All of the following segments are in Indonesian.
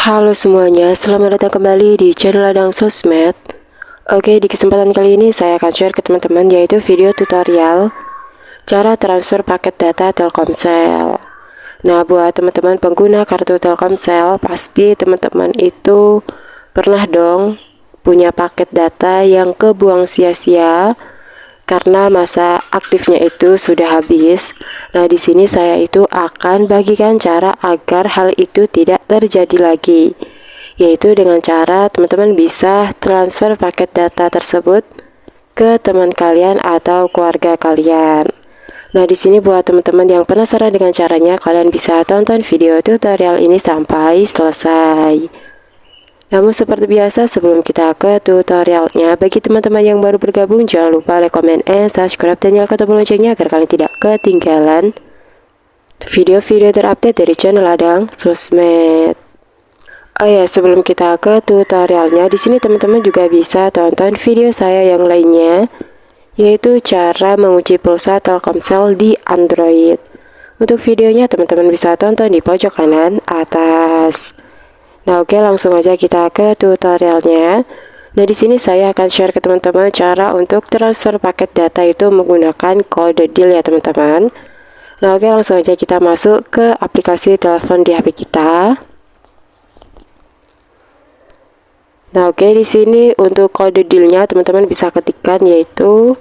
Halo semuanya, selamat datang kembali di channel Ladang Sosmed. Oke, di kesempatan kali ini saya akan share ke teman-teman yaitu video tutorial cara transfer paket data Telkomsel. Nah, buat teman-teman pengguna kartu Telkomsel, pasti teman-teman itu pernah dong punya paket data yang kebuang sia-sia karena masa aktifnya itu sudah habis. Nah, di sini saya itu akan bagikan cara agar hal itu tidak terjadi lagi, yaitu dengan cara teman-teman bisa transfer paket data tersebut ke teman kalian atau keluarga kalian. Nah, di sini buat teman-teman yang penasaran dengan caranya, kalian bisa tonton video tutorial ini sampai selesai. Namun seperti biasa, sebelum kita ke tutorialnya, bagi teman-teman yang baru bergabung, jangan lupa like, comment, and subscribe, dan nyalakan tombol loncengnya agar kalian tidak ketinggalan video-video terupdate dari channel Ladang Sosmed. Oh ya, sebelum kita ke tutorialnya, di sini teman-teman juga bisa tonton video saya yang lainnya, yaitu cara mengunci pulsa Telkomsel di Android. Untuk videonya teman-teman bisa tonton di pojok kanan atas. Nah, oke, langsung aja kita ke tutorialnya. Nah, di sini saya akan share ke teman-teman cara untuk transfer paket data itu menggunakan kode deal ya, teman-teman. Nah, oke, langsung aja kita masuk ke aplikasi telepon di HP kita. Nah, oke, di sini untuk kode dealnya teman-teman bisa ketikkan yaitu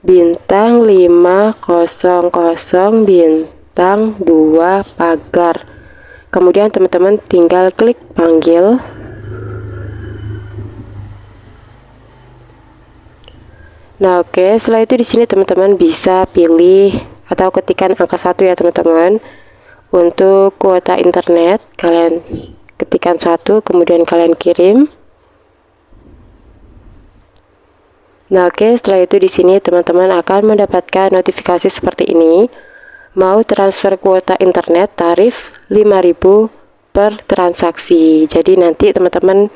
bintang 500 bintang 2 pagar. Kemudian teman-teman tinggal klik panggil. Nah, oke, setelah itu di sini teman-teman bisa pilih atau ketikkan angka 1 ya, teman-teman. Untuk kuota internet, kalian ketikkan 1, kemudian kalian kirim. Nah, oke, setelah itu di sini teman-teman akan mendapatkan notifikasi seperti ini. Mau transfer kuota internet tarif 5.000 per transaksi. Jadi nanti teman-teman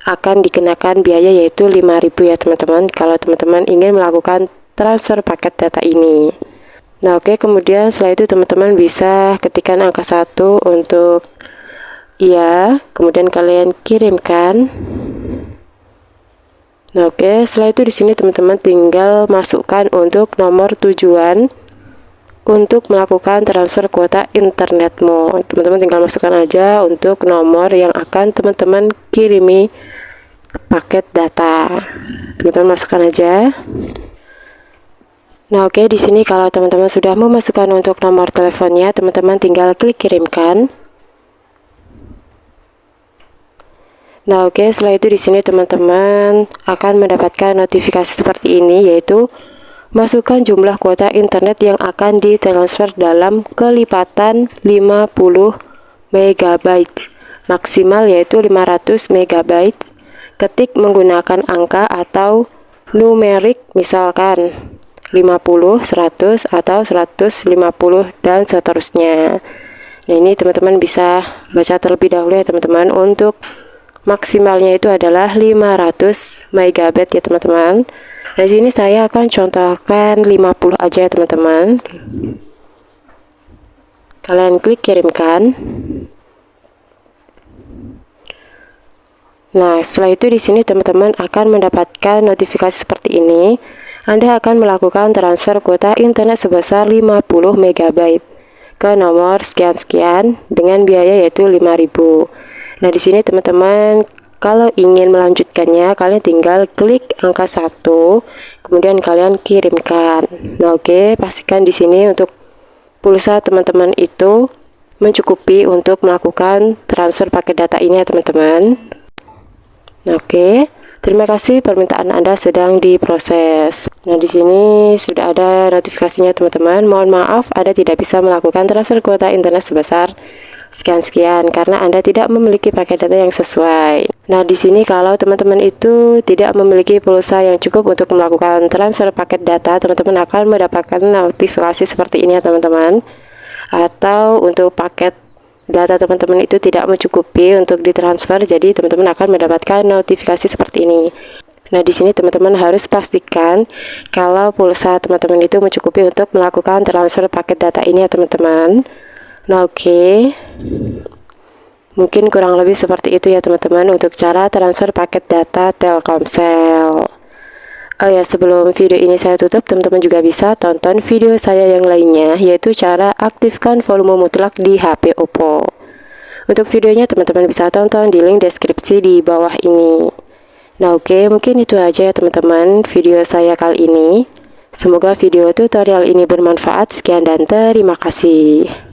akan dikenakan biaya yaitu 5.000 ya, teman-teman, kalau teman-teman ingin melakukan transfer paket data ini. Nah, oke, kemudian setelah itu teman-teman bisa ketikkan angka 1 untuk iya, kemudian kalian kirimkan. Nah, oke, setelah itu di sini teman-teman tinggal masukkan untuk nomor tujuan untuk melakukan transfer kuota internetmu. Teman-teman tinggal masukkan aja untuk nomor yang akan teman-teman kirimi paket data. Teman-teman masukkan aja. Nah, oke, di sini kalau teman-teman sudah memasukkan untuk nomor teleponnya, teman-teman tinggal klik kirimkan. Nah, oke, setelah itu di sini teman-teman akan mendapatkan notifikasi seperti ini, yaitu masukkan jumlah kuota internet yang akan ditransfer dalam kelipatan 50 MB, maksimal yaitu 500 MB. Ketik menggunakan angka atau numerik, misalkan 50, 100, atau 150, dan seterusnya. Nah, ini teman-teman bisa baca terlebih dahulu ya, teman-teman. Untuk maksimalnya itu adalah 500 MB ya, teman-teman. Di sini saya akan contohkan 50 aja ya, teman-teman. Kalian klik kirimkan. Nah, setelah itu di sini teman-teman akan mendapatkan notifikasi seperti ini. Anda akan melakukan transfer kuota internet sebesar 50 MB ke nomor sekian-sekian dengan biaya yaitu 5.000. Nah, di sini teman-teman kalau ingin melanjutkannya, kalian tinggal klik angka 1, kemudian kalian kirimkan. Nah, oke, pastikan di sini untuk pulsa teman-teman itu mencukupi untuk melakukan transfer paket data ini ya, teman-teman. Nah, oke, terima kasih, permintaan Anda sedang diproses. Nah, di sini sudah ada notifikasinya, teman-teman. Mohon maaf, Anda tidak bisa melakukan transfer kuota internet sebesar sekian-sekian karena Anda tidak memiliki paket data yang sesuai. Nah, di sini kalau teman-teman itu tidak memiliki pulsa yang cukup untuk melakukan transfer paket data, teman-teman akan mendapatkan notifikasi seperti ini ya, teman-teman. Atau untuk paket data teman-teman itu tidak mencukupi untuk ditransfer, jadi teman-teman akan mendapatkan notifikasi seperti ini. Nah, di sini teman-teman harus pastikan kalau pulsa teman-teman itu mencukupi untuk melakukan transfer paket data ini ya, teman-teman. Nah, oke. Mungkin kurang lebih seperti itu ya teman-teman untuk cara transfer paket data Telkomsel. Oh ya, sebelum video ini saya tutup, teman-teman juga bisa tonton video saya yang lainnya, yaitu cara aktifkan volume mutlak di HP Oppo. Untuk videonya teman-teman bisa tonton di link deskripsi di bawah ini. Nah oke, mungkin itu aja ya teman-teman video saya kali ini. Semoga video tutorial ini bermanfaat. Sekian dan terima kasih.